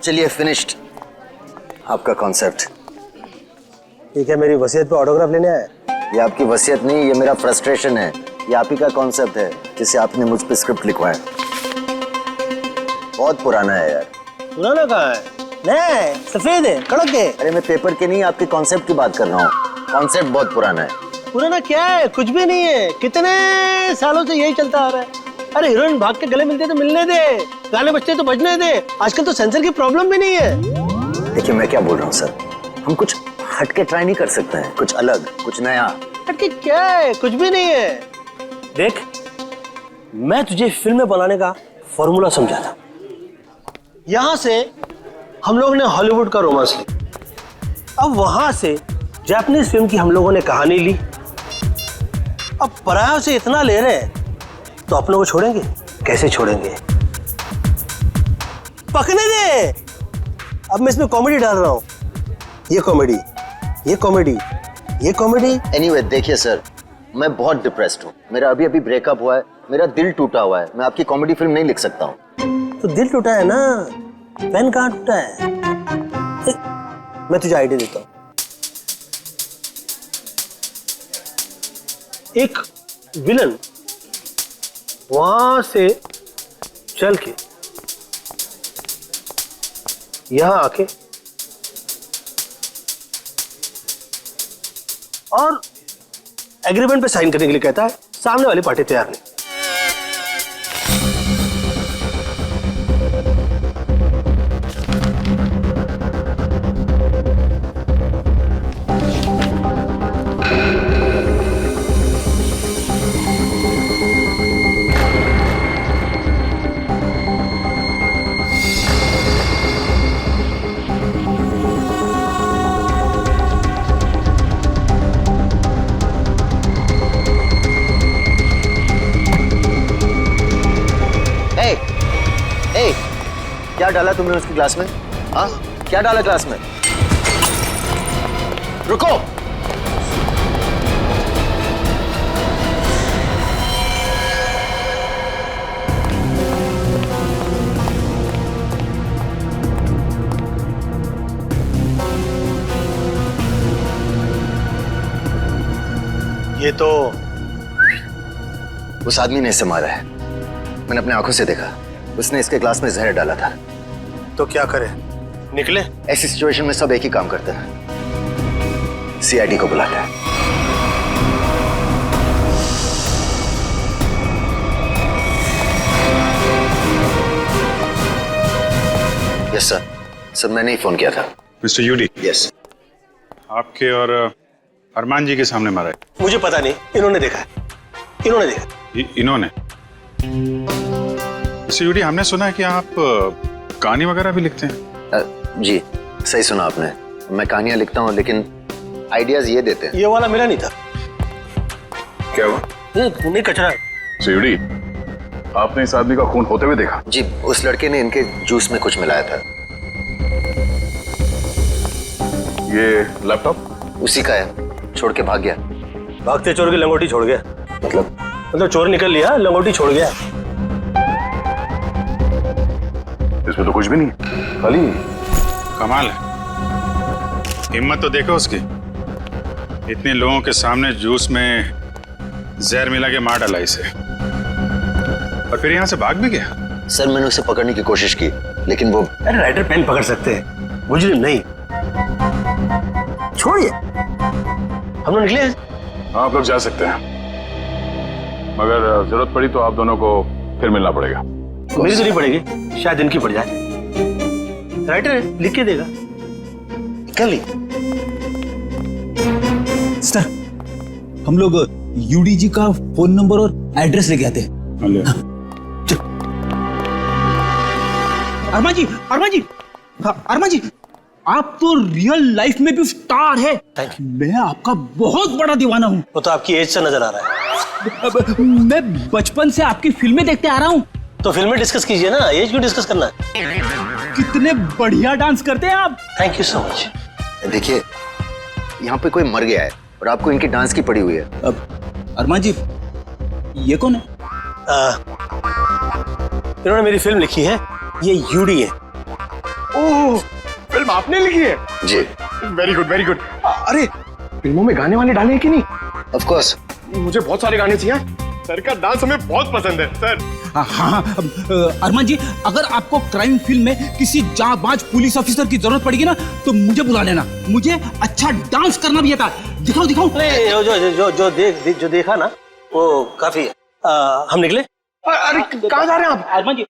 चलिए फिनिश्ड आपका कॉन्सेप्ट। ठीक है, मेरी वसीयत पे ऑटोग्राफ लेने आया? ये आपकी वसीयत नहीं, ये मेरा फ्रस्ट्रेशन है। ये आप ही का कॉन्सेप्ट है जिसे आपने मुझ पे स्क्रिप्ट लिखवाया। बहुत पुराना है यार। पुराना कहाँ है? नहीं, सफेद है, कड़क है। अरे मैं पेपर के नहीं, आपके कॉन्सेप्ट की बात कर रहा हूँ। कॉन्सेप्ट बहुत पुराना है। पुराना क्या है? कुछ भी नहीं है, कितने सालों से यही चलता आ रहा है। अरे हीरोइन भाग के गले मिलते तो मिलने दे, गाने बजते तो बजने दे। आजकल तो सेंसर की प्रॉब्लम भी नहीं है। देखिए मैं क्या बोल रहा हूँ सर, हम कुछ हटके ट्राई नहीं कर सकते हैं? कुछ अलग, कुछ नया। हटके क्या है? कुछ भी नहीं है। देख, मैं तुझे फिल्म बनाने का फॉर्मूला समझा था। यहां से हम लोग ने हॉलीवुड का रोमांस लिया, अब वहां से जापानीज फिल्म की हम लोगों ने कहानी ली। अब परायों से इतना ले रहे हैं तो अपनों को छोड़ेंगे? कैसे छोड़ेंगे? पकने दे। अब मैं इसमें कॉमेडी डाल रहा हूं। ये कॉमेडी, ये कॉमेडी, ये कॉमेडी। एनीवे देखिए सर, मैं बहुत डिप्रेस्ड हूँ। मेरा अभी अभी ब्रेकअप हुआ है, मेरा दिल टूटा हुआ है। मैं आपकी कॉमेडी फिल्म नहीं लिख सकता हूँ। तो दिल टूटा है ना, पेन कहाँ टूटा है? मैं तुझे आइडिया देता हूँ। एक विलन वहां से चल के यहां आके और एग्रीमेंट पे साइन करने के लिए कहता है। सामने वाली पार्टी तैयार नहीं। क्या डाला तुमने उसकी ग्लास में? हाँ, क्या डाला ग्लास में? रुको। ये तो उस आदमी ने इसे मारा है। मैंने अपने आंखों से देखा। उसने इसके ग्लास में जहर डाला था। तो क्या करे? निकले? ऐसी सिचुएशन में सब एक ही काम करते हैं, सीआईडी को बुलाते हैं। Yes sir. सर मैंने ही फोन किया था। Mister UD. यस। आपके और अरमान जी के सामने मारा है। मुझे पता नहीं, इन्होंने देखा है। इन्होंने देखा। इन्होंने? मिस्टर यूडी, हमने सुना है कि आप कहानी वगैरह भी लिखते हैं। जी सही सुना आपने। मैं कहानियां लिखता हूँ लेकिन आइडियाज ये देते हैं। ये वाला मेरा नहीं था। क्या हुआ? नहीं, कचरा है। यूडी, आपने इस आदमी का खून होते हुए देखा? जी, उस लड़के ने इनके जूस में कुछ मिलाया था। ये लैपटॉप उसी का है, छोड़ के भाग गया। भागते चोर की लंगोटी छोड़ गया? मतलब चोर निकल लिया, लंगोटी छोड़ गया। इसमें तो कुछ भी नहीं है, खाली। कमाल है, हिम्मत तो देखो उसकी। इतने लोगों के सामने जूस में जहर मिला के मार डाला इसे, और फिर यहाँ से भाग भी गया। सर मैंने उसे पकड़ने की कोशिश की लेकिन वो। अरे राइटर पेन पकड़ सकते हैं, मुझे नहीं। छोड़िए, हम लोग निकले। हाँ, आप लोग जा सकते हैं, मगर जरूरत पड़ी तो आप दोनों को फिर मिलना पड़ेगा। मेरी तो नहीं पड़ेगी, शायद इनकी पड़ जाए। राइटर है, लिख के देगा। कल ही सर, हम लोग यूडी जी का फोन नंबर और एड्रेस लेके आते हैं। अरमान जी, अरमान जी, अरमान जी, आप तो रियल लाइफ में भी स्टार है। मैं आपका बहुत बड़ा दीवाना हूँ। वो तो आपकी एज से नजर आ रहा है। मैं बचपन से आपकी फिल्में देखते आ रहा हूँ। तो फिल्में डिस्कस कीजिए ना, एज क्यों डिस्कस करना है? कितने बढ़िया डांस करते हैं आप। Thank you so much. देखिए, यहाँ पे कोई मर गया है और आपको इनकी डांस की पड़ी हुई है। अरमान जी, ये कौन है? इन्होंने मेरी फिल्म लिखी है, ये यूडी है। ओह, फिल्म आपने लिखी है? जी। Very good very good. अरे फिल्मों में गाने वाने डाले हैं कि नहीं? Of course. मुझे बहुत सारे गाने चाहिए। सर का डांस हमें बहुत पसंद है सर। हाँ, अरमान जी, अगर आपको क्राइम फिल्म में किसी जांबाज पुलिस ऑफिसर की जरूरत पड़ेगी ना तो मुझे बुला लेना। मुझे अच्छा डांस करना भी आता है। दिखाओ दिखाओ। अरे जो देखा ना वो काफी है। हम निकले। अरे कहाँ जा रहे हैं आप? अरमान जी,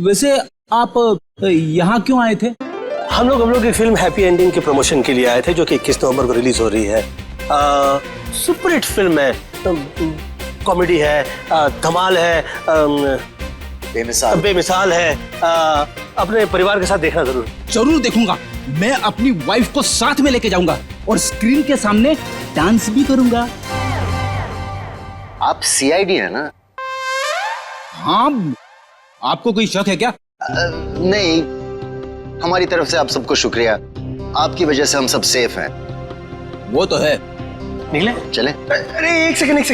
वैसे आप यहाँ क्यों आए थे? हम लोग की फिल्म हैप्पी एंडिंग के प्रमोशन के लिए आए थे, जो कि 21 नवंबर को रिलीज हो रही है। सुपर हिट फिल्म है, कॉमेडी है, धमाल है, बेमिसाल है। अपने परिवार के साथ देखना जरूर देखूंगा। मैं अपनी वाइफ को साथ में लेके जाऊंगा और स्क्रीन के सामने डांस भी करूंगा। आप सीआईडी है ना? हाँ, आपको कोई शक है क्या? नहीं, हमारी तरफ से आप सबको शुक्रिया। आपकी वजह से हम सब सेफ हैं। वो तो है। निकले। चलें? अरे एक सेकंड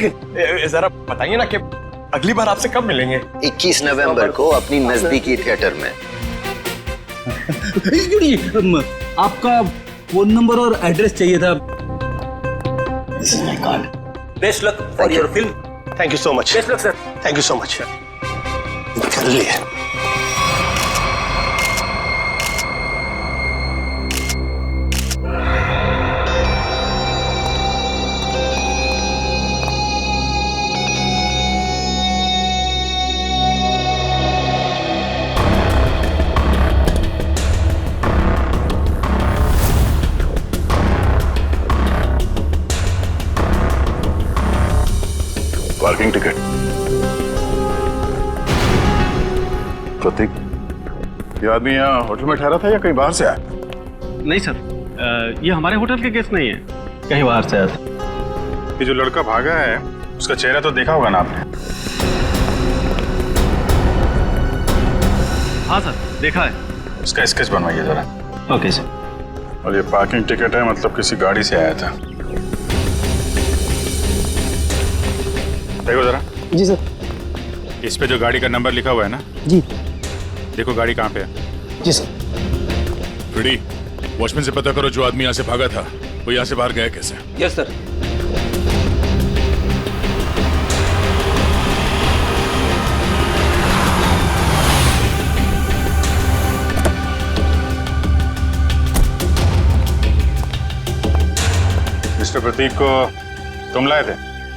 जरा बताइए ना कि अगली बार आपसे कब मिलेंगे? 21 नवंबर को अपनी नजदीकी थिएटर में। आपका फोन नंबर और एड्रेस चाहिए था। This is my card. Best luck for your film. Thank you so much. Best luck sir. Thank you so much. कर लिए। Parking ticket. प्रतीक, ये आदमी यहाँ होटल में ठहरा था या कहीं बाहर से आया? नहीं सर, ये हमारे होटल के गेस्ट नहीं है, कहीं बाहर से आया था। ये जो लड़का भागा है उसका चेहरा तो देखा होगा ना आपने? हाँ सर, देखा है। उसका स्केच बनवाइए जरा। Okay sir. और ये पार्किंग टिकट है, मतलब किसी गाड़ी से आया था। देखो जरा। जी सर। इस पे जो गाड़ी का नंबर लिखा हुआ है ना? जी। देखो गाड़ी कहाँ पे है। जी सर। फ्रेडी, वॉचमैन से पता करो जो आदमी यहाँ से भागा था वो यहाँ से बाहर गया कैसे। Yes sir. मिस्टर प्रतीक को तुम लाए थे?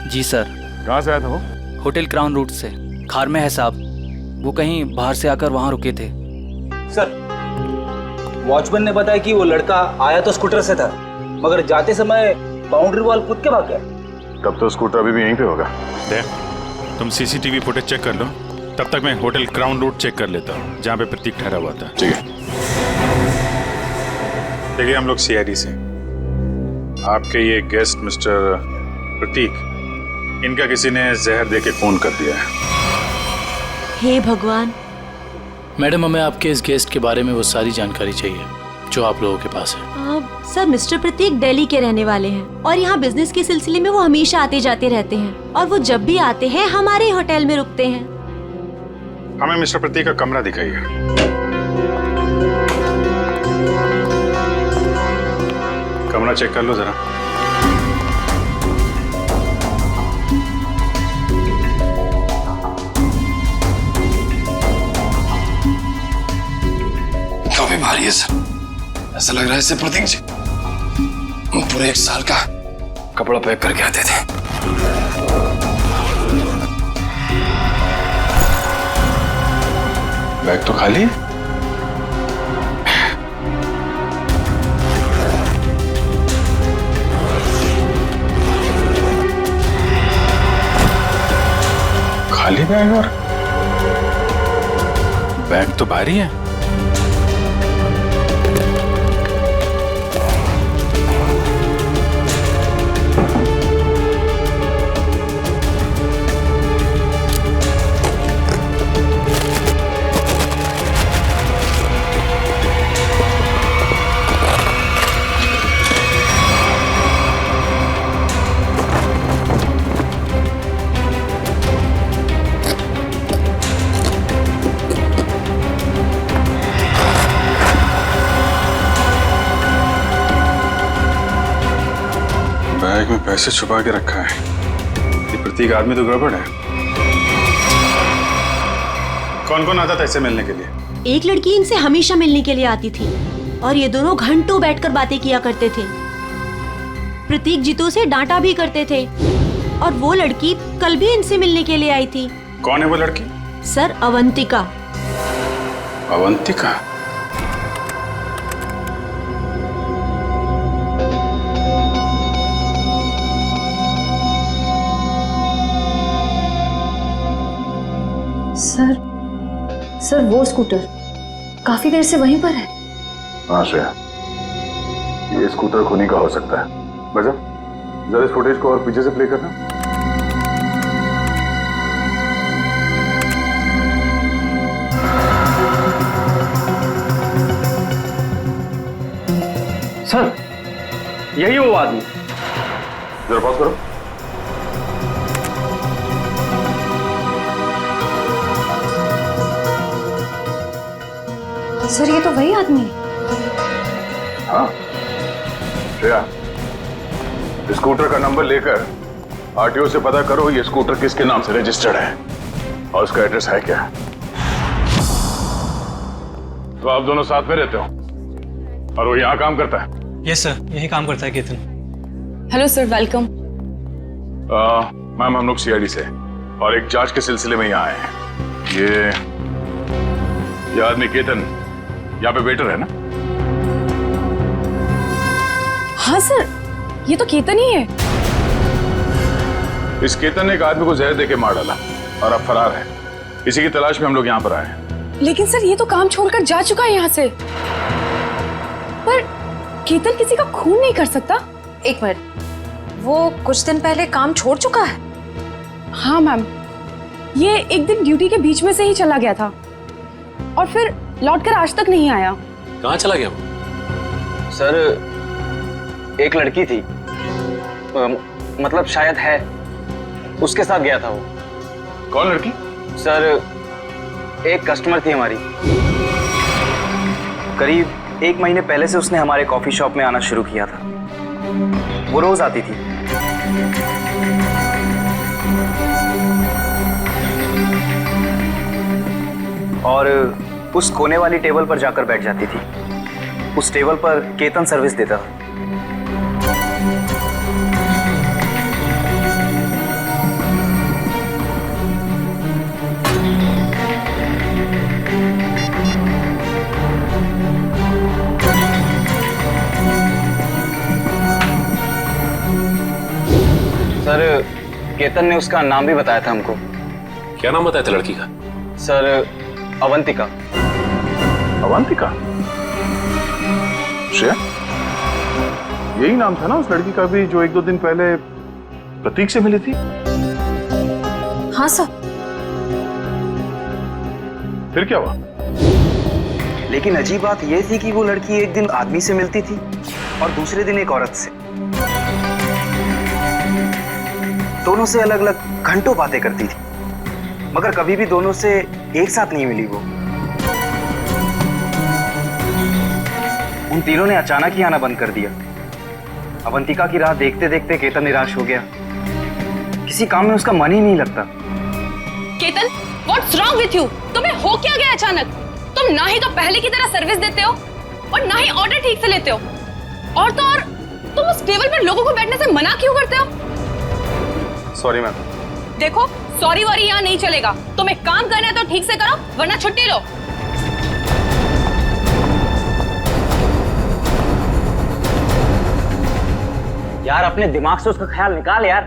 जी सर। कहाँ से आया था वो? होटल क्राउन रूट से। खार में है साहब। वो कहीं बाहर से आकर वहाँ रुके थे। सर, वॉचमैन ने बताया कि वो लड़का आया तो स्कूटर से था, मगर जाते समय बाउंड्री वॉल कूद के भाग गया। तब तो स्कूटर अभी भी यहीं पे होगा। देख, तुम सीसीटीवी फुटेज चेक कर लो, तब तक मैं होटल क्राउन रूट चेक कर लेता हूँ जहाँ पे प्रतीक ठहरा हुआ था। ठीक है। देखिए, हम लोग सीआईडी से आपके ये गेस्ट मिस्टर प्रतीक, इनका किसी ने जहर देके खून कर दिया है। हे भगवान। मैडम, हमें आपके इस गेस्ट के बारे में वो सारी जानकारी चाहिए जो आप लोगों के पास है। सर, मिस्टर प्रतीक दिल्ली के रहने वाले हैं और यहाँ बिजनेस के सिलसिले में वो हमेशा आते जाते रहते हैं और वो जब भी आते हैं हमारे होटल में रुकते हैं। हमें मिस्टर प्रतीक का कमरा दिखाइए। कमरा चेक कर लो जरा। बीमारी है सर, ऐसा लग रहा है इससे प्रतीक जी पूरे 1 साल का कपड़ा पैक करके आते थे। बैग तो खाली है। खाली बैग और बैग तो भारी है। बैग में पैसे छुपा के रखा है। ये प्रतीक आदमी तो गड़बड़ है। कौन कौन आता था इससे मिलने के लिए? एक लड़की इनसे हमेशा मिलने के लिए आती थी और ये दोनों घंटों बैठकर बातें किया करते थे। प्रतीक जीतू से डांटा भी करते थे और वो लड़की कल भी इनसे मिलने के लिए आई थी। कौन है वो लड़की? सर, अवंतिका। अवंतिका? सर वो स्कूटर काफी देर से वहीं पर है। हाँ श्रेया, ये स्कूटर खुनी का हो सकता है। बजा, जरा इस फुटेज को और पीछे से प्ले करना। सर, यही है वो आदमी। जरा पॉज करो। सर ये तो वही आदमी है। हाँ श्रेया, स्कूटर का नंबर लेकर आरटीओ से पता करो ये स्कूटर किसके नाम से रजिस्टर्ड है और उसका एड्रेस है क्या। तो आप दोनों साथ में रहते हो और वो यहाँ काम करता है? यस सर, यही काम करता है Ketan. Hello sir, welcome. Ma'am, हम लोग सीआईडी से और एक जांच के सिलसिले में यहाँ आए हैं। ये आदमी केतन यहाँ पे वेटर है ना? हाँ सर, ये तो केतन ही है। इस केतन ने एक आदमी को जहर देके मार डाला और अब फरार है। इसी की तलाश में हम लोग यहाँ पर आए हैं। लेकिन सर ये तो काम छोड़कर जा चुका है यहाँ से। पर केतन किसी का खून नहीं कर सकता। एक मिनट, वो कुछ दिन पहले काम छोड़ चुका है? हाँ मैम, ये एक दिन ड्यूटी के बीच में से ही चला गया था और फिर लौटकर आज तक नहीं आया। कहाँ चला गया वो? सर, एक लड़की थी, मतलब शायद है, उसके साथ गया था वो। कौन लड़की? सर, एक कस्टमर थी हमारी। करीब 1 महीने पहले से उसने हमारे कॉफी शॉप में आना शुरू किया था। वो रोज आती थी। और उस कोने वाली टेबल पर जाकर बैठ जाती थी। उस टेबल पर केतन सर्विस देता था। सर, केतन ने उसका नाम भी बताया था हमको। क्या नाम बताया था लड़की का? सर, अवंतिका। अवंतिका? श्रेया, यही नाम था ना उस लड़की का भी जो 1-2 दिन पहले प्रतीक से मिली थी? हाँ सर। फिर क्या हुआ? लेकिन अजीब बात यह थी कि वो लड़की एक दिन आदमी से मिलती थी और दूसरे दिन एक औरत से। दोनों से अलग अलग घंटों बातें करती थी, मगर कभी भी दोनों से एक साथ नहीं मिली वो। उन तीनों ने अचानक ही आना बंद कर दिया। अवंतिका की राह देखते देखते केतन निराश हो गया। किसी काम में उसका मन ही नहीं लगता। Ketan, what's wrong with you? तुम्हें हो क्या गया अचानक? तुम ना ही तो पहले की तरह सर्विस देते हो और ना ही ऑर्डर ठीक से लेते हो। और तो और तुम उस टेबल पर लोगों को बैठने से मना क्यों करते हो? Sorry ma'am. देखो, सॉरी वॉरी यहाँ नहीं चलेगा। तुम्हें काम करना है तो ठीक से करो, वरना छुट्टी लो। यार, अपने दिमाग से उसका ख्याल निकाल यार।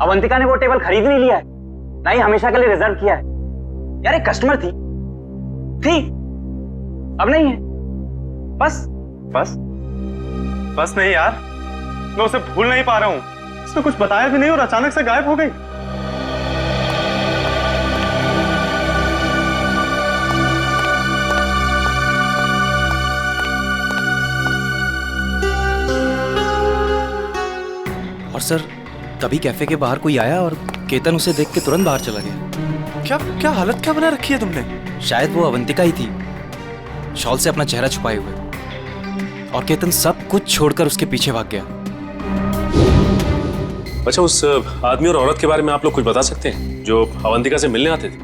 अवंतिका ने वो टेबल खरीद नहीं लिया है, ना ही हमेशा के लिए रिजर्व किया है। यार, एक कस्टमर थी, अब नहीं है। बस नहीं यार, मैं उसे भूल नहीं पा रहा हूँ। उसने कुछ बताया भी नहीं और अचानक से गायब हो गई। और सर, तभी कैफे के बाहर कोई आया और केतन उसे देख के तुरंत बाहर चला गया। क्या हालत क्या बना रखी है तुमने? शायद वो अवंतिका ही थी, शॉल से अपना चेहरा छुपाए हुए। और केतन सब कुछ छोड़कर उसके पीछे भाग गया। अच्छा, उस आदमी और औरत के बारे में आप लोग कुछ बता सकते हैं जो अवंतिका से मिलने आते थे?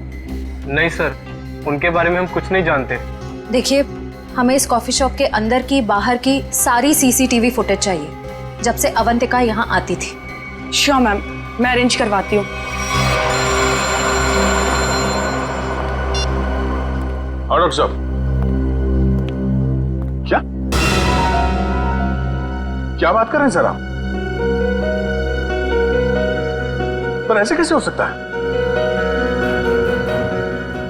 नहीं सर, उनके बारे में हम कुछ नहीं जानते। देखिए, हमें इस कॉफी शॉप के अंदर की बाहर की सारी सीसीटीवी फुटेज चाहिए जब से अवंतिका यहाँ आती थी। श्योर मैम, मैं अरेंज करवाती हूँ। और डॉक्टर साहब, क्या बात कर रहे हैं सर आप? पर ऐसे कैसे हो सकता है?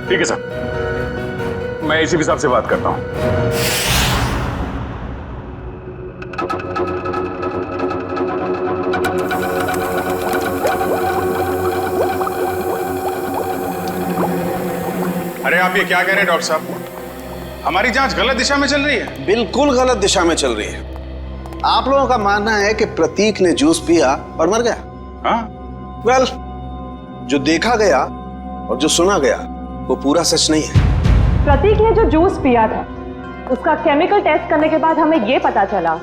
ठीक है सर, मैं एसीपी साहब से बात करता हूं। अरे आप ये क्या कह रहे हैं डॉक्टर साहब? हमारी जांच गलत दिशा में चल रही है। बिल्कुल गलत दिशा में चल रही है। आप लोगों का मानना है कि प्रतीक ने जूस पिया और मर गया। हाँ? वेल, जो देखा गया और जो सुना गया वो पूरा सच नहीं है। प्रतीक ने जो जूस पिया था उसका केमिकल टेस्ट करने के बाद हमें यह पता चला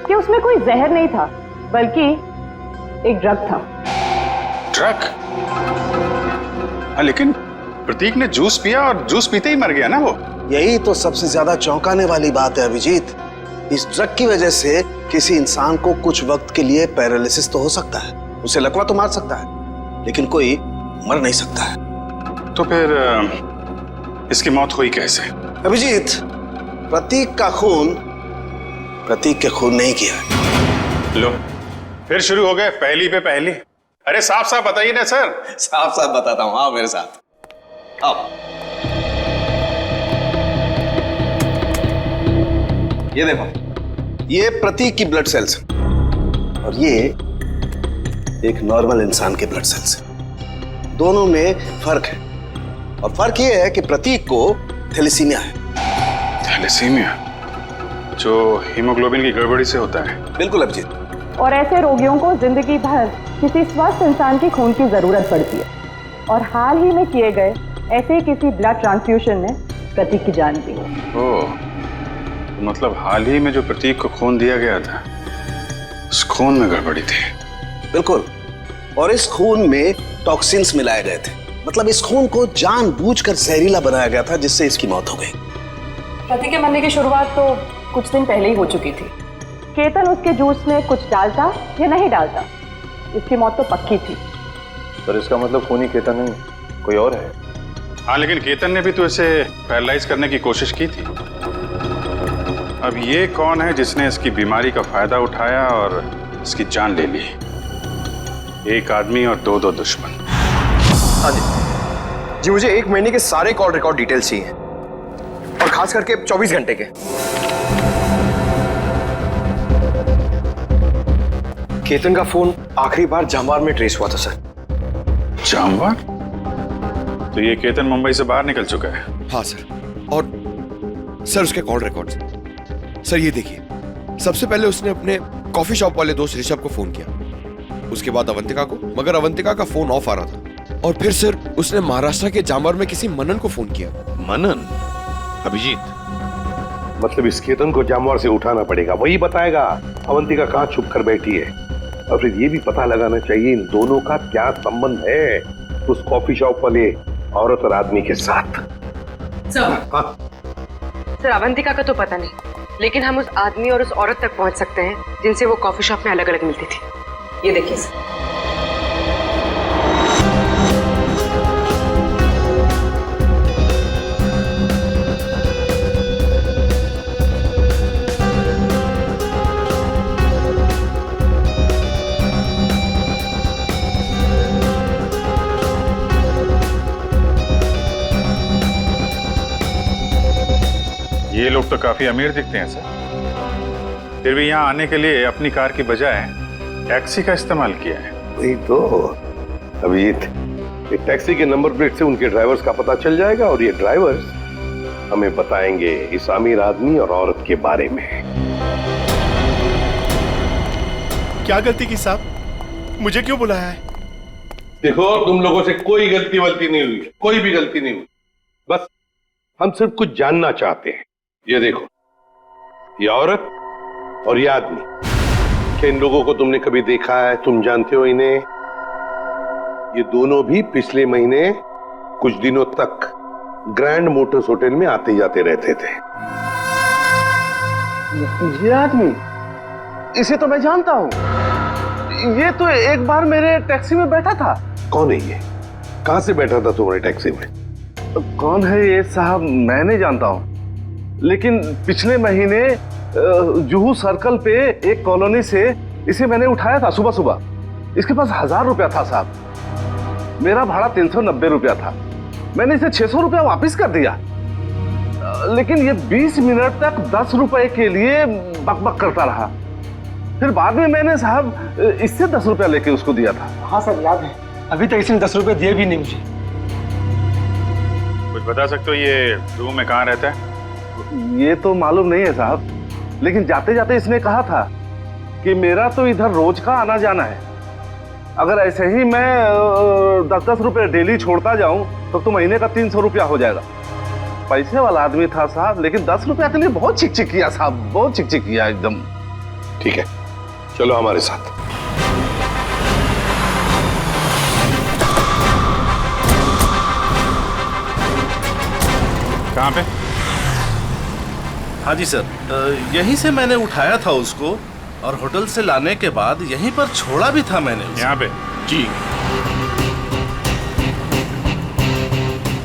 कि उसमें कोई जहर नहीं था बल्कि एक ड्रग था। ड्रग? हाँ, लेकिन प्रतीक ने जूस पिया और जूस पीते ही मर गया ना वो। यही तो सबसे ज्यादा चौंकाने वाली बात है अभिजीत। इस ड्रग की वजह से किसी इंसान को कुछ वक्त के लिए पैरालिसिस तो हो सकता है, उसे लकवा तो मार सकता है, लेकिन कोई मर नहीं सकता है। तो फिर इसकी मौत हुई कैसे? अभिजीत, प्रतीक का खून प्रतीक के खून नहीं किया। लो, फिर शुरू हो गए पहली पे पहली। अरे साफ साफ बताइए ना सर। साफ साफ बताता हूं, आओ मेरे साथ, आओ। ये देखो, ये प्रतीक की ब्लड सेल्स और ये एक नॉर्मल इंसान के ब्लड सेल्स। दोनों में फर्क है और फर्क ये है कि प्रतीक को थैलेसीमिया है। थैलेसीमिया जो हीमोग्लोबिन की गड़बड़ी से होता है? बिल्कुल अभिजीत। और ऐसे रोगियों को जिंदगी भर किसी स्वस्थ इंसान के खून की जरूरत पड़ती है और हाल ही में किए गए ऐसे ही किसी ब्लड ट्रांसफ्यूजन ने प्रतीक की जान दी। ओह, मतलब हाल ही में जो प्रतीक को खून दिया गया था उस खून में गड़बड़ी थी। बिल्कुल, और इस खून में टॉक्सिन्स मिलाए गए थे। मतलब इस खून को जानबूझकर जहरीला बनाया गया था जिससे इसकी मौत हो गई। प्रतीक के मरने की शुरुआत तो कुछ दिन पहले ही हो चुकी थी। केतन उसके जूस में कुछ डालता या नहीं डालता, इसकी मौत तो पक्की थी। सर, इसका मतलब खूनी केतन नहीं, कोई और है। हाँ, लेकिन केतन ने भी तो इसे पैरालाइज करने की कोशिश की थी। अब ये कौन है जिसने इसकी बीमारी का फायदा उठाया और इसकी जान ले ली? एक आदमी और दो दुश्मन। हाँ जी, मुझे 1 महीने के सारे कॉल रिकॉर्ड डिटेल्स चाहिए और खास करके 24 घंटे के। केतन का फोन आखिरी बार जामवार में ट्रेस हुआ था सर। जामवार? तो ये केतन मुंबई से बाहर निकल चुका है? हाँ सर, और सर उसके कॉल रिकॉर्ड्स। सर ये देखिए, सबसे पहले उसने अपने कॉफी शॉप वाले दोस्त ऋषभ को फोन किया, उसके बाद अवंतिका को, मगर अवंतिका का फोन ऑफ आ रहा था। और फिर सर उसने महाराष्ट्र के जामवार में किसी मनन को फोन किया। मनन? अभिजीत, मतलब इस केतन को जामवार से उठाना पड़ेगा, वही बताएगा अवंतिका कहाँ छुप कर बैठी है। और फिर ये भी पता लगाना चाहिए इन दोनों का क्या संबंध है उस कॉफी शॉप वाले औरत और आदमी के साथ। सर, अवंतिका का तो पता नहीं, लेकिन हम उस आदमी और उस औरत तक पहुंच सकते हैं जिनसे वो कॉफी शॉप में अलग अलग मिलती थी। ये देखिए सर। ये लोग तो काफी अमीर दिखते हैं सर, फिर भी यहाँ आने के लिए अपनी कार की बजाय टैक्सी का इस्तेमाल किया है। वही तो अभिजीत, ये टैक्सी के नंबर प्लेट से उनके ड्राइवर्स का पता चल जाएगा और ये ड्राइवर्स हमें बताएंगे इस अमीर आदमी और औरत के बारे में। क्या गलती की साहब, मुझे क्यों बुलाया है? देखो, तुम लोगों से कोई गलती वलती नहीं हुई, कोई भी गलती नहीं हुई। बस हम सिर्फ कुछ जानना चाहते हैं। ये देखो, ये औरत और ये आदमी क्या इन लोगों को तुमने कभी देखा है? तुम जानते हो इन्हें? ये दोनों भी पिछले महीने कुछ दिनों तक ग्रैंड मोटर्स होटल में आते जाते रहते थे। ये आदमी, इसे तो मैं जानता हूँ। ये तो एक बार मेरे टैक्सी में बैठा था। कौन है ये? कहां से बैठा था तुम्हारे टैक्सी में? कौन है ये साहब, मैं नहीं जानता हूँ, लेकिन पिछले महीने जुहू सर्कल पे एक कॉलोनी से इसे मैंने उठाया था सुबह सुबह। इसके पास 1000 रुपया था साहब। मेरा भाड़ा 390 रुपया था। मैंने इसे 600 रुपया वापिस कर दिया, लेकिन ये 20 मिनट तक 10 रुपए के लिए बकबक करता रहा। फिर बाद में मैंने साहब इससे 10 रुपया लेके उसको दिया था। हाँ सर, याद है। अभी तक इसने 10 रुपए दिए भी नहीं मुझे। कुछ बता सकते हो ये रूम में कहाँ रहता है? ये तो मालूम नहीं है साहब, लेकिन जाते जाते इसने कहा था कि मेरा तो इधर रोज का आना जाना है। अगर ऐसे ही मैं 10-10 रुपए डेली छोड़ता जाऊं तो महीने का 300 रुपया हो जाएगा। पैसे वाला आदमी था साहब, लेकिन 10 रुपया के लिए बहुत चिक किया साहब, बहुत चिक किया एकदम। ठीक है, चलो हमारे साथ। कहाँ पे? हाँ जी सर, यहीं से मैंने उठाया था उसको और होटल से लाने के बाद यहीं पर छोड़ा भी था मैंने उसे। यहाँ पे? जी।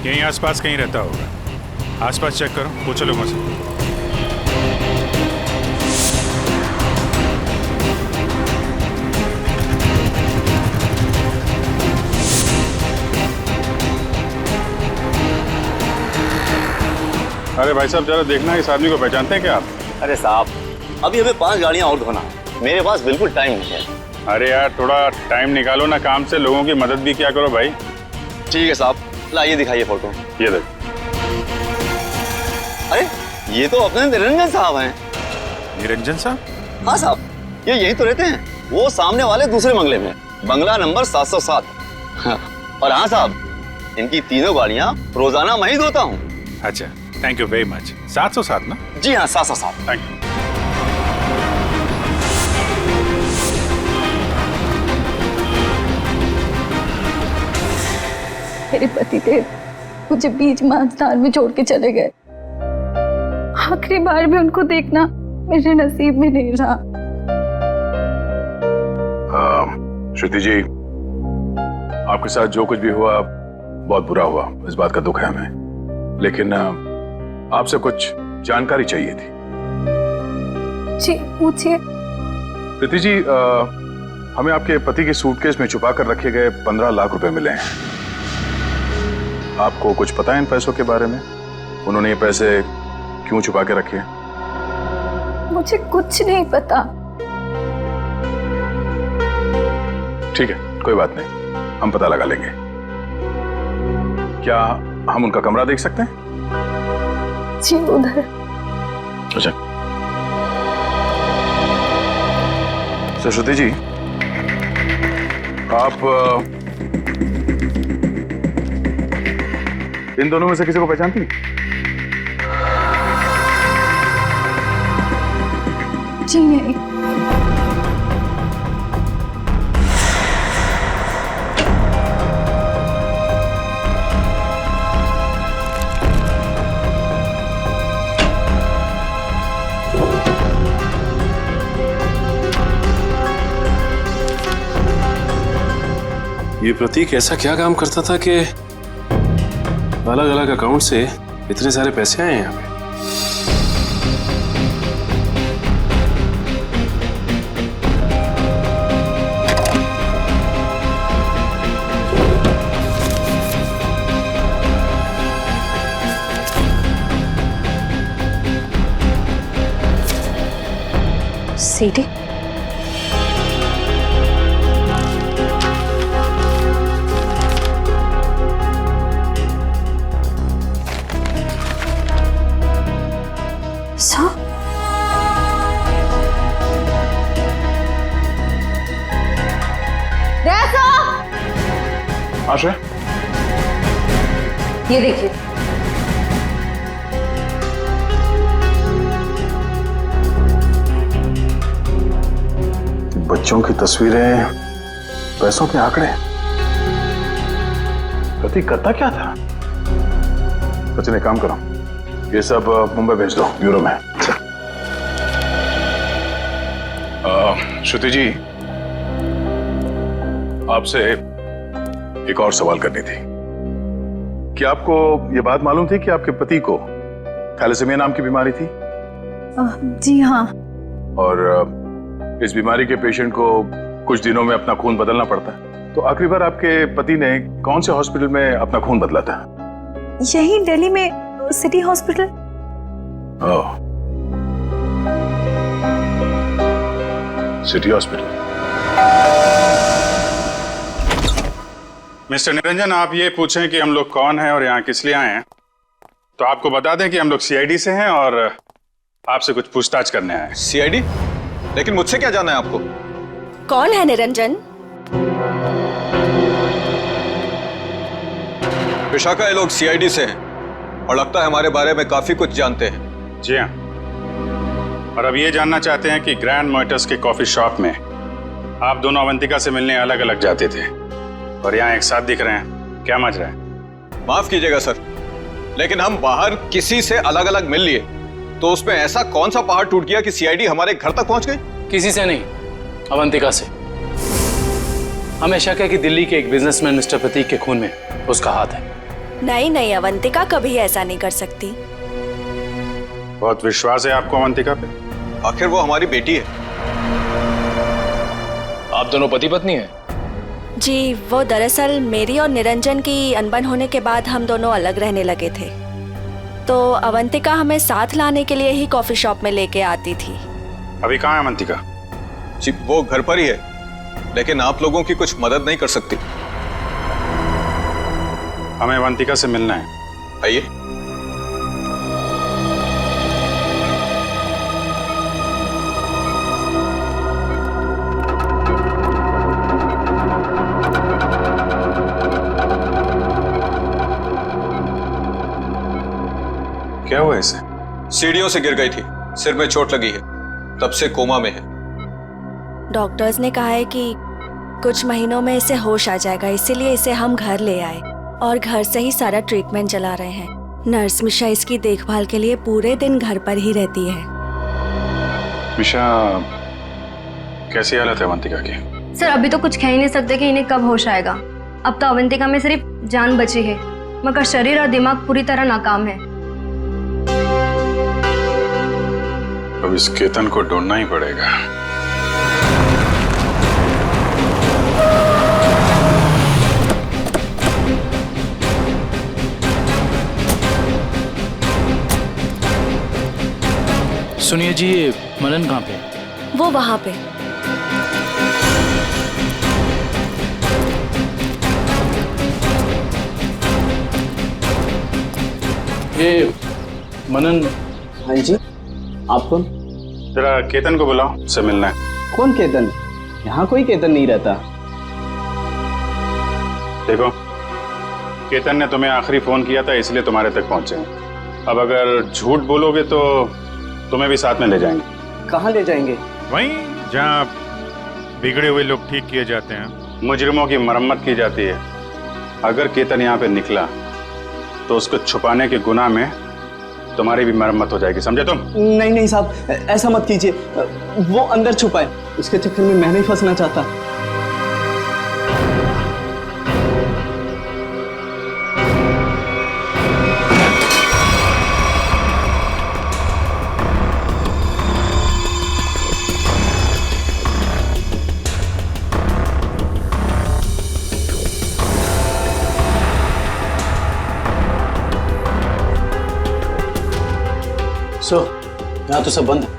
यहीं आसपास कहीं रहता होगा। आसपास चेक करो, पूछो लोगों से। अरे भाई साहब, जरा देखना इस आदमी को पहचानते हैं क्या आप? अरे साहब, अभी हमें 5 गाड़ियां और धोना, मेरे पास बिल्कुल टाइम नहीं है। अरे यार, थोड़ा टाइम निकालो ना काम से, लोगों की मदद भी क्या करो भाई। ठीक है साहब, लाइए दिखाइए फोटो। ये देख। अरे ये तो अपने निरंजन साहब हैं। निरंजन साहब? हाँ साहब, ये यहीं तो रहते हैं। वो सामने वाले दूसरे बंगले में, बंगला नंबर 707। और हाँ साहब, इनकी तीनों गाड़ियां रोजाना मैं ही धोता हूँ। अच्छा, थैंक यू वेरी मच। 707 ना? जी हाँ, 707। Thank you. मेरे पतिदेव मुझे बीच मांझधार में छोड़ के चले गए। आखिरी बार भी उनको देखना मेरे नसीब में नहीं रहा। श्रुति जी, आपके साथ जो कुछ भी हुआ बहुत बुरा हुआ, इस बात का दुख है हमें, लेकिन आपसे कुछ जानकारी चाहिए थी। जी पूछिए। प्रीति जी, हमें आपके पति के सूटकेस में छुपा कर रखे गए 15 लाख रुपए मिले हैं। आपको कुछ पता है इन पैसों के बारे में? उन्होंने ये पैसे क्यों छुपा के रखे हैं? मुझे कुछ नहीं पता। ठीक है, कोई बात नहीं, हम पता लगा लेंगे। क्या हम उनका कमरा देख सकते हैं? जी उधर। अच्छा। सरस्वती जी, आप इन दोनों में से किसी को पहचानती हैं? जी नहीं। ये प्रतीक ऐसा क्या काम करता था कि अलग अलग अकाउंट से इतने सारे पैसे आए यहाँ पे? सीडी? आशा, ये देखिए, बच्चों की तस्वीरें, पैसों के आंकड़े। प्रतीक करता क्या था? सचिन एक काम करो, ये सब मुंबई भेज दो ब्यूरो में। श्रुति जी, आपसे एक और सवाल करनी थी। क्या आपको ये बात मालूम थी कि आपके पति को थैलेसीमिया नाम की बीमारी थी? जी हाँ। और इस बीमारी के पेशेंट को कुछ दिनों में अपना खून बदलना पड़ता है। तो आखिरी बार आपके पति ने कौन से हॉस्पिटल में अपना खून बदला था? यही दिल्ली में सिटी हॉस्पिटल। ओह, सिटी हॉस्पिटल। मिस्टर निरंजन, आप ये पूछें कि हम लोग कौन हैं और यहाँ किस लिए आए हैं, तो आपको बता दें कि हम लोग सीआईडी से हैं और आपसे कुछ पूछताछ करने आए हैं। सीआईडी? लेकिन मुझसे क्या जाना है आपको? कौन है निरंजन? विशाखा, ये लोग सीआईडी से हैं और लगता है हमारे बारे में काफी कुछ जानते हैं। जी हाँ, और अब ये जानना चाहते हैं कि ग्रैंड मोटर्स के कॉफी शॉप में आप दोनों अवंतिका से मिलने अलग अलग जाते थे और यहाँ एक साथ दिख रहे हैं, क्या मज रहा है? माफ कीजिएगा सर, लेकिन हम बाहर किसी से अलग अलग मिल लिए तो उसमें ऐसा कौन सा पहाड़ टूट गया कि सीआईडी हमारे घर तक पहुंच गई? किसी से नहीं, अवंतिका से। हमें शक है कि दिल्ली के एक बिजनेसमैन मिस्टर प्रतीक के खून में उसका हाथ है। नहीं नहीं, अवंतिका कभी ऐसा नहीं कर सकती। बहुत विश्वास है आपको अवंतिका पे? आखिर वो हमारी बेटी है। आप दोनों पति पत्नी हैं? जी, वो दरअसल मेरी और निरंजन की अनबन होने के बाद हम दोनों अलग रहने लगे थे, तो अवंतिका हमें साथ लाने के लिए ही कॉफी शॉप में लेके आती थी। अभी कहाँ है अवंतिका? जी, वो घर पर ही है, लेकिन आप लोगों की कुछ मदद नहीं कर सकती। हमें अवंतिका से मिलना है। आइए। क्या हुआ इसे? सीढ़ियों से गिर गई थी, सिर में चोट लगी है, तब से कोमा में है। डॉक्टर्स ने कहा है कि कुछ महीनों में इसे होश आ जाएगा, इसीलिए इसे हम घर ले आए और घर से ही सारा ट्रीटमेंट चला रहे हैं। नर्स मिशा इसकी देखभाल के लिए पूरे दिन घर पर ही रहती है। मिशा, कैसी हालत है अवंतिका की? सर, अभी तो कुछ कह ही नहीं सकते कि इन्हें कब होश आएगा। अब तो अवंतिका में सिर्फ जान बची है, मगर शरीर और दिमाग पूरी तरह नाकाम है। अब इस केतन को ढूंढना ही पड़ेगा। सुनिए जी, ये मनन कहाँ पे? वो वहां पे। ये मनन। हाँ जी, आप कौन? जरा केतन को बुलाओ, उससे मिलना है। कौन केतन? यहाँ कोई केतन नहीं रहता। देखो, केतन ने तुम्हें आखिरी फोन किया था, इसलिए तुम्हारे तक पहुंचे। अब अगर झूठ बोलोगे तो तुम्हें भी साथ में ले जाएंगे। कहाँ ले जाएंगे? वहीं जहाँ बिगड़े हुए लोग ठीक किए जाते हैं, मुजरिमों की मरम्मत की जाती है। अगर केतन यहाँ पे निकला तो उसको छुपाने के गुनाह में तुम्हारी भी मरम्मत हो जाएगी, समझे तुम? नहीं नहीं साहब, ऐसा मत कीजिए। वो अंदर छुपा है, उसके चक्कर में मैं नहीं फंसना चाहता। यहाँ तो सब बंद है,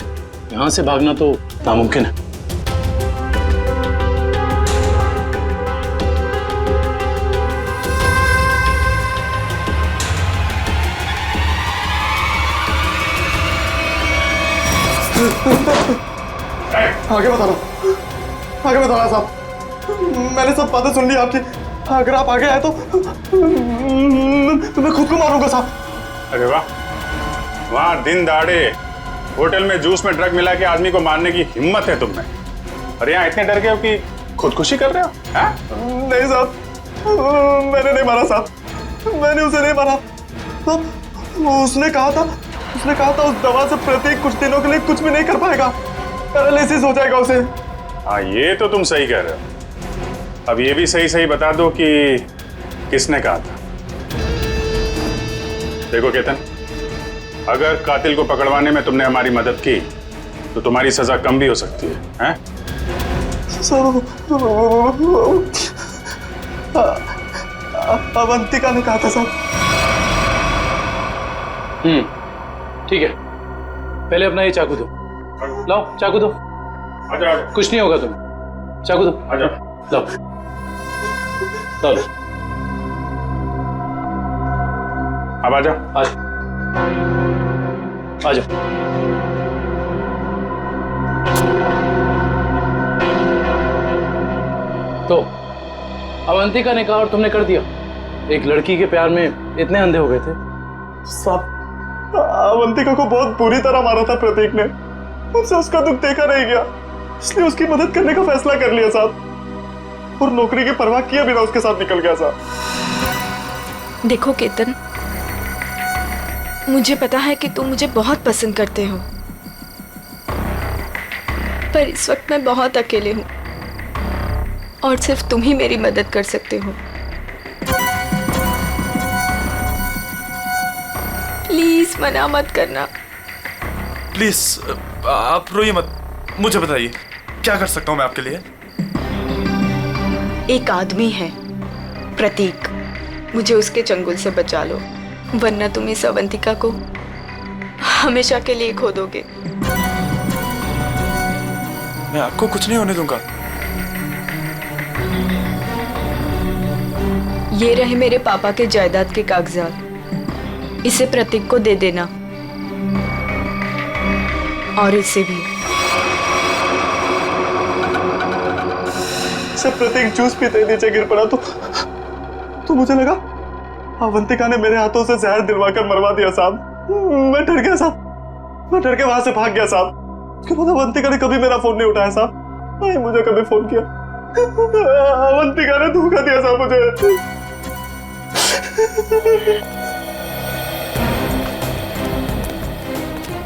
यहाँ से भागना तो नामुमकिन है। आगे बताना, आगे बताना साहब। मैंने सब बातें सुन ली आपकी। अगर आप आगे आए तो मैं खुद को मारूंगा साहब। अरे वाह, वहां दिन दहाड़े होटल में जूस में ड्रग मिला के आदमी को मारने की हिम्मत है तुम में। और यहाँ इतने डर गए हो कि खुदकुशी कर रहे हो? हाँ? नहीं साहब, मैंने नहीं मारा साहब, मैंने उसे नहीं मारा। उसने कहा था उस दवा से प्रतीक कुछ दिनों के लिए कुछ भी नहीं कर पाएगा, पैरालिसिस हो जाएगा उसे। हाँ, ये तो तुम सही कह रहे हो। अब ये भी सही सही बता दो कि किसने कहा था। देखो केतन, अगर कातिल को पकड़वाने में तुमने हमारी मदद की तो तुम्हारी सजा कम भी हो सकती है, हैं? अवंतिका ने कहा था साहब। ठीक है, पहले अपना ये चाकू दो। लाओ चाकू दो। आजा। कुछ नहीं होगा तुम्हें, चाकू दो। आजा। लाओ लाओ। अब आजा। आजा। तो अवंतिका ने कहा और तुमने कर दिया। एक लड़की के प्यार में इतने अंधे हो गए थे? साहब, अवंतिका को बहुत बुरी तरह मारा था प्रतीक ने, मुझसे उसका दुख देखा नहीं गया, इसलिए उसकी मदद करने का फैसला कर लिया साहब, और नौकरी की परवाह किए बिना उसके साथ निकल गया साहब। देखो केतन, मुझे पता है कि तुम मुझे बहुत पसंद करते हो, पर इस वक्त मैं बहुत अकेले हूँ और सिर्फ तुम ही मेरी मदद कर सकते हो। प्लीज मना मत करना। प्लीज आप रोइए मत, मुझे बताइए क्या कर सकता हूँ मैं आपके लिए। एक आदमी है प्रतीक, मुझे उसके चंगुल से बचा लो, वरना तुम इस अवंतिका को हमेशा के लिए खो दोगे। मैं आपको कुछ नहीं होने दूंगा। ये रहे मेरे पापा के जायदाद के कागजात, इसे प्रतीक को दे देना, और इसे भी। जब प्रतीक जूस पीते नीचे गिर पड़ा तो मुझे लगा अवंतिका ने मेरे हाथों से जहर दिलवाकर मरवा दिया साहब। मैं डर गया साहब, मैं डर के वहां से भाग गया साहब। उसके बाद अवंतिका ने कभी मेरा फोन नहीं उठाया साहब, नहीं मुझे कभी फोन किया। अवंतिका ने धोखा दिया साहब मुझे।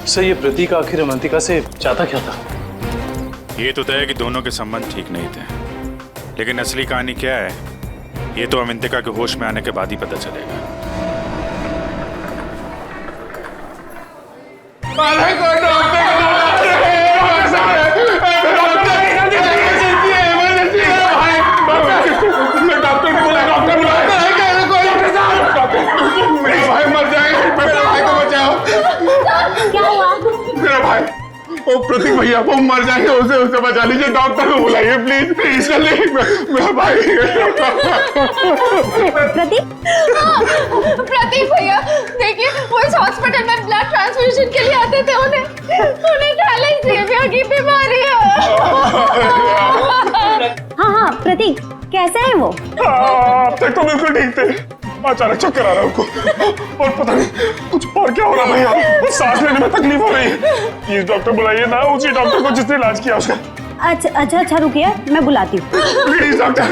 सर, ये प्रतीक आखिर अवंतिका से चाहता क्या था? ये तो तय है कि दोनों के संबंध ठीक नहीं थे, लेकिन असली कहानी क्या है ये तो अवंतिका के होश में आने के बाद ही पता चलेगा। प्रतीक भैया वो मर जाएंगे, उसे बचा लीजिए, डॉक्टर को बुलाइए प्लीज प्लीज। मेरा भाई प्रतीक भैया देखिए, वो इस हॉस्पिटल में ब्लड ट्रांसफ्यूजन के लिए आते थे, उन्हें थैलेसीमिया की बीमारी है। हाँ प्रतीक कैसा है वो? अब तक तो बिल्कुल ठीक थे, अचानक चक्कर आ रहा है उनको, और पता नहीं कुछ और क्या हो रहा भैया, सांस लेने में तकलीफ हो रही है। प्लीज डॉक्टर बुलाइए ना, उसी डॉक्टर को जिसने इलाज किया उसका। अच्छा रुकिए, मैं बुलाती हूँ। Please doctor.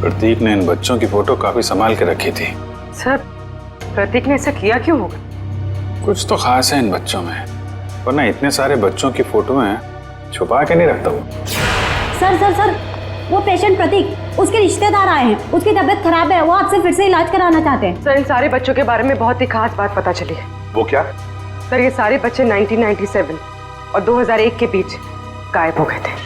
प्रतीक ने इन बच्चों की फोटो काफी संभाल के रखी थी। सर, प्रतीक ने ऐसा किया क्यों होगा? कुछ तो खास है इन बच्चों में, वरना इतने सारे बच्चों की फोटो हैं छुपा के नहीं रखता वो। सर वो पेशेंट प्रतीक, उसके रिश्तेदार आए हैं, उसकी तबीयत खराब है, वो आपसे फिर से इलाज कराना चाहते हैं। सर, इन सारे बच्चों के बारे में बहुत ही खास बात पता चली है। वो क्या? सर, ये सारे बच्चे 1997 और 2001 के बीच गायब हो गए थे।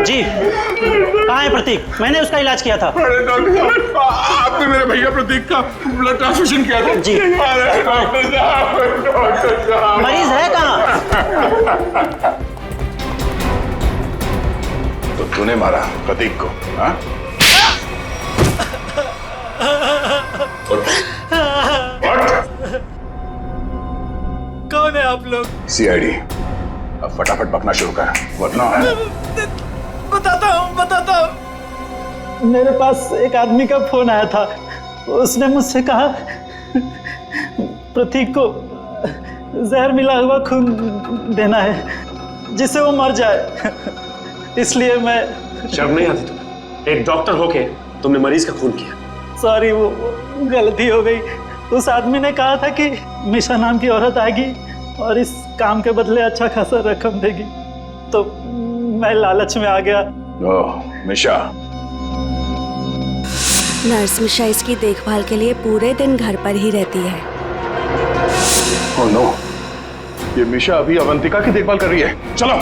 जी, कहाँ है प्रतीक? मैंने उसका इलाज किया था। अरे डॉक्टर साहब, आपने मेरे भैया प्रतीक का ब्लड ट्रांसफ्यूजन किया था? जी। अरे डॉक्टर साहब, मरीज है कहाँ? तूने मारा प्रतीक को? हाँ? कौन है आप लोग? सीआईडी। अब फटाफट बकना शुरू कर, वरना बताता हूँ। मेरे पास एक आदमी का फोन आया था। उसने मुझसे कहा प्रतीक को जहर मिला हुआ खून देना है जिससे वो मर जाए। इसलिए मैं। शर्म नहीं आती तुम्हें? एक डॉक्टर होके तुमने मरीज का खून किया। सॉरी, वो गलती हो गई। उस आदमी ने कहा था कि मिशा नाम की औरत आएगी और इस काम के बदले अच्छा खासा रकम देगी, तो मैं लालच में आ गया। ओह, मिशा। नर्स मिशा इसकी देखभाल के लिए पूरे दिन घर पर ही रहती है। ओह नो, ये मिशा अभी अवंतिका की देखभाल कर रही है। चलो।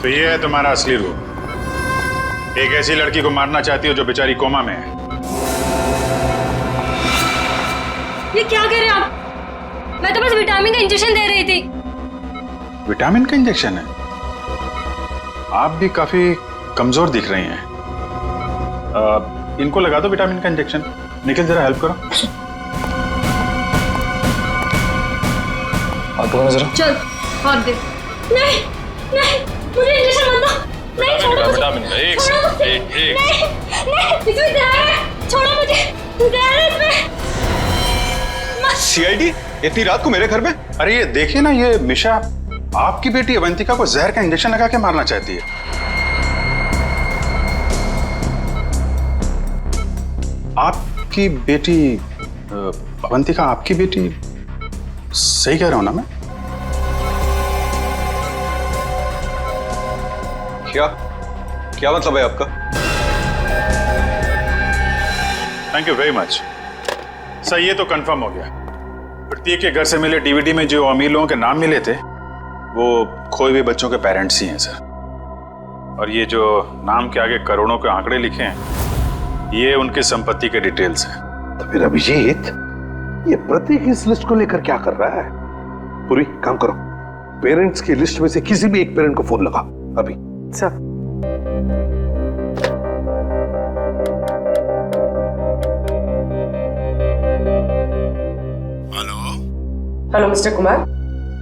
तो ये है तुम्हारा असली रूप। एक ऐसी लड़की को मारना चाहती हो जो बेचारी कोमा में है। ये क्या कह रहे हैं आप? मैं तो बस विटामिन का इंजेक्शन दे रही थी। विटामिन का इंजेक्शन है? आप भी काफी कमजोर दिख रही हैं। इनको लगा दो विटामिन का इंजेक्शन। निखिल जरा हेल्प करो। जरा चल और दे। नहीं नहीं, मुझे इंजेक्शन मत दो। नहीं, छोड़ो मुझे। विटामिन का एक छोड़ो मुझे। एक नहीं नहीं, इसमें जहर है। छोड़ो मुझे, जहर है इसमें। सीआईडी इतनी रात को मेरे घर में? अरे ये देखिए ना, ये मिशा आपकी बेटी अवंतिका को जहर का इंजेक्शन लगा के मारना चाहती है। आपकी बेटी अवंतिका आपकी बेटी? सही कह रहा हूं ना मैं? क्या क्या मतलब है आपका? Thank you very much sir. ये तो कंफर्म हो गया। प्रतीक के घर से मिले डीवीडी में जो अमीर लोगों के नाम मिले थे वो खोए हुए बच्चों के पेरेंट्स ही हैं सर। और ये जो नाम के आगे करोड़ों के आंकड़े लिखे हैं ये उनकी संपत्ति के डिटेल्स हैं। तो फिर अभिजीत, ये प्रतीक इस लिस्ट को लेकर क्या कर रहा है? पूरी काम करो, पेरेंट्स की लिस्ट में से किसी भी एक पेरेंट को फोन लगा अभी। सर। Hello mister Kumar.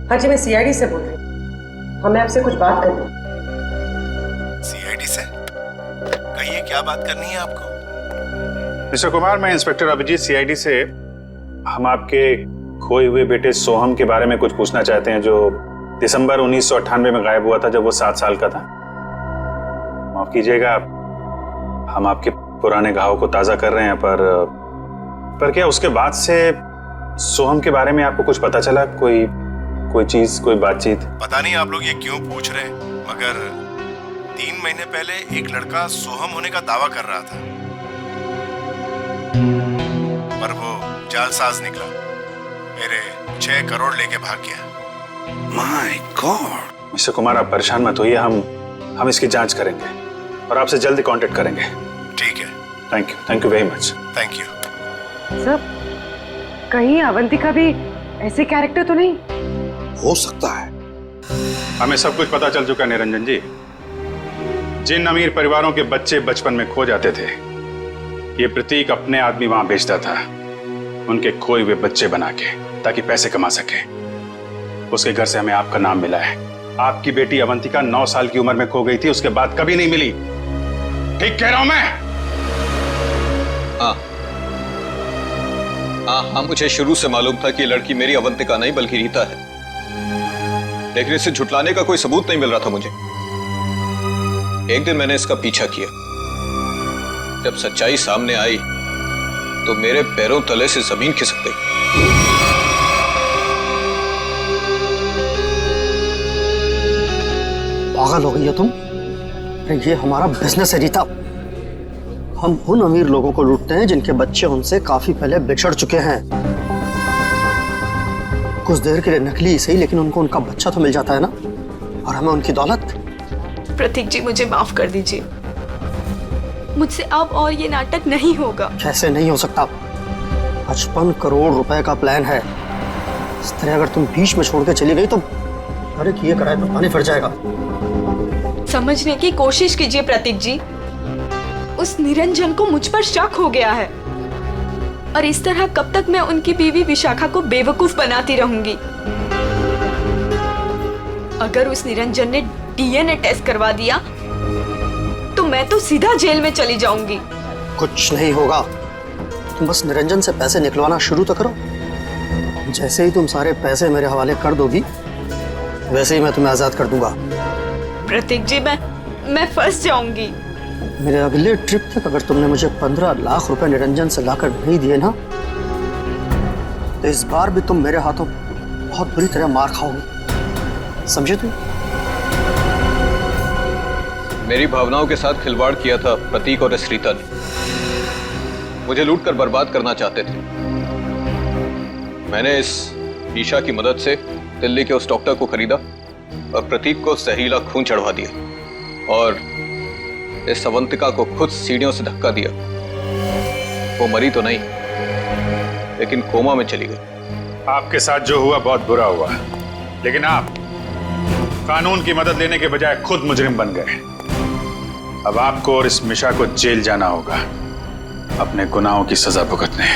हाँ जी, मैं सीआईडी से बोल रही हूँ। हमें आपसे कुछ बात करनी है। सीआईडी से? कहिए, क्या बात करनी है आपको? मिस्टर कुमार, मैं इंस्पेक्टर अभिजीत सीआईडी से। हम आपके खोए हुए बेटे सोहम के बारे में कुछ पूछना चाहते हैं, जो दिसंबर 1998 में गायब हुआ था जब वो 7 साल का था। माफ कीजिएगा, हम आपके पुराने घाव को ताजा कर रहे हैं, पर क्या उसके बाद से सोहम के बारे में आपको कुछ पता चला? कोई चीज, कोई बातचीत? पता नहीं आप लोग ये क्यों पूछ रहे हैं, मगर 3 महीने पहले एक लड़का सोहम होने का दावा कर रहा था, पर वो जालसाज निकला। मेरे 6 करोड़ लेके भाग गया। My God. मिस्टर कुमार, आप परेशान मत होइए, हम इसकी जांच करेंगे और आपसे जल्दी कांटेक्ट करेंगे। ठीक है। Thank you very much. Thank you. Sir, कहीं अवंतिका भी ऐसे कैरेक्टर तो नहीं? हो सकता है। हमें सब कुछ पता चल चुका है निरंजन जी। जिन अमीर परिवारों के बच्चे बचपन में खो जाते थे, ये प्रतीक अपने आदमी वहां भेजता था, उनके खोए हुए बच्चे बना के, ताकि पैसे कमा सके। उसके घर से हमें आपका नाम मिला है। आपकी बेटी अवंतिका 9 साल की उम्र में खो गई थी, उसके बाद कभी नहीं मिली। ठीक कह रहा हूं मैं? हाँ, मुझे शुरू से मालूम था कि लड़की मेरी अवंतिका नहीं बल्कि रीता है, लेकिन इसे झुटलाने का कोई सबूत नहीं मिल रहा था मुझे। एक दिन मैंने इसका पीछा किया। जब सच्चाई सामने आई तो मेरे पैरों तले से जमीन खिसक गई। पागल हो गई हो तुम? अरे ये हमारा बिजनेस है रीता। हम उन अमीर लोगों को लूटते हैं जिनके बच्चे उनसे काफी पहले बिछड़ चुके हैं। कुछ देर के लिए नकली ही सही, लेकिन उनको उनका बच्चा तो मिल जाता है ना, और हमें उनकी दौलत। प्रतीक जी मुझे माफ कर दीजिए, मुझसे अब और ये नाटक नहीं होगा। कैसे नहीं हो सकता? 55 करोड़ रुपए का प्लान है। इस तरह अगर तुम बीच में छोड़ के चली गई तो अरे किए कराए पर पानी फिर जाएगा। समझने की कोशिश कीजिए प्रतीक जी, उस निरंजन को मुझ पर शक हो गया है, और इस तरह कब तक मैं उनकी बीवी विशाखा को बेवकूफ बनाती रहूंगी। अगर उस निरंजन ने डीएनए टेस्ट करवा दिया तो मैं तो सीधा जेल में चली जाऊंगी। कुछ नहीं होगा, तुम बस निरंजन से पैसे निकलवाना शुरू तो करो। जैसे ही तुम सारे पैसे मेरे हवाले कर दोगी वैसे ही मैं तुम्हें आजाद कर दूंगा। प्रतीक जी मैं फंस जाऊंगी। मेरे अगले ट्रिप तक अगर तुमने मुझे 15 लाख रुपए निरंजन से लाकर नहीं दिए ना, तो इस बार भी तुम मेरे हाथों बहुत बुरी तरह मार खाओगी, समझे तुम? मेरी भावनाओं के साथ खिलवाड़ किया था प्रतीक और इस रीता ने। मुझे लूट कर बर्बाद करना चाहते थे। मैंने इस ईशा की मदद से दिल्ली के उस डॉक्टर को खरीदा और प्रतीक को जहरीला खून चढ़वा दिया, और इस अवंतिका को खुद सीढ़ियों से धक्का दिया। वो मरी तो नहीं, लेकिन कोमा में चली गई। आपके साथ जो हुआ बहुत बुरा हुआ, लेकिन आप कानून की मदद लेने के बजाय खुद मुजरिम बन गए। अब आपको और इस मिशा को जेल जाना होगा अपने गुनाहों की सजा भुगतने।